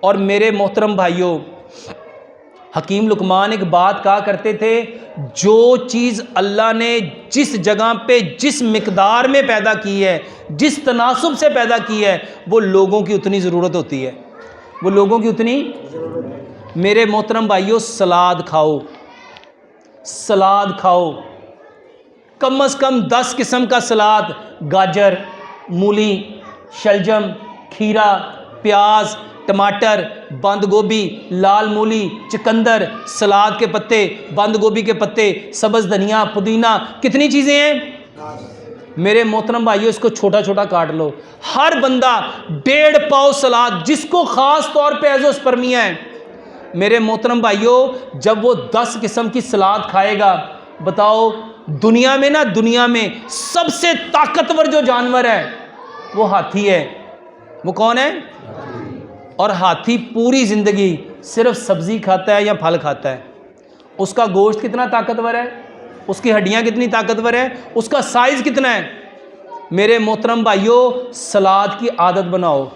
और मेरे मोहतरम भाइयों, हकीम लुकमान एक बात कहा करते थे, जो चीज़ अल्लाह ने जिस जगह पे जिस मिकदार में पैदा की है, जिस तनासुब से पैदा की है, वो लोगों की उतनी ज़रूरत होती है, वो लोगों की उतनी। मेरे मोहतरम भाइयों, सलाद खाओ, सलाद खाओ, कम से कम 10 किस्म का सलाद, गाजर, मूली, शलजम, खीरा, प्याज, टमाटर, बंद गोभी, लाल मूली, चुकंदर, सलाद के पत्ते, बंद गोभी के पत्ते, सब्ज़ धनिया, पुदीना, कितनी चीज़ें हैं मेरे मोहतरम भाइयों। इसको छोटा छोटा काट लो। हर बंदा 1.5 पाव सलाद, जिसको ख़ास तौर पे एज़ोस्पर्मिया है, मेरे मोहतरम भाइयों, जब वो 10 किस्म की सलाद खाएगा, बताओ दुनिया में ना, दुनिया में सबसे ताकतवर जो जानवर है वो हाथी है। वो कौन है? और हाथी पूरी ज़िंदगी सिर्फ सब्ज़ी खाता है या फल खाता है। उसका गोश्त कितना ताकतवर है, उसकी हड्डियाँ कितनी ताकतवर है, उसका साइज़ कितना है। मेरे मोहतरम भाइयों, सलाद की आदत बनाओ।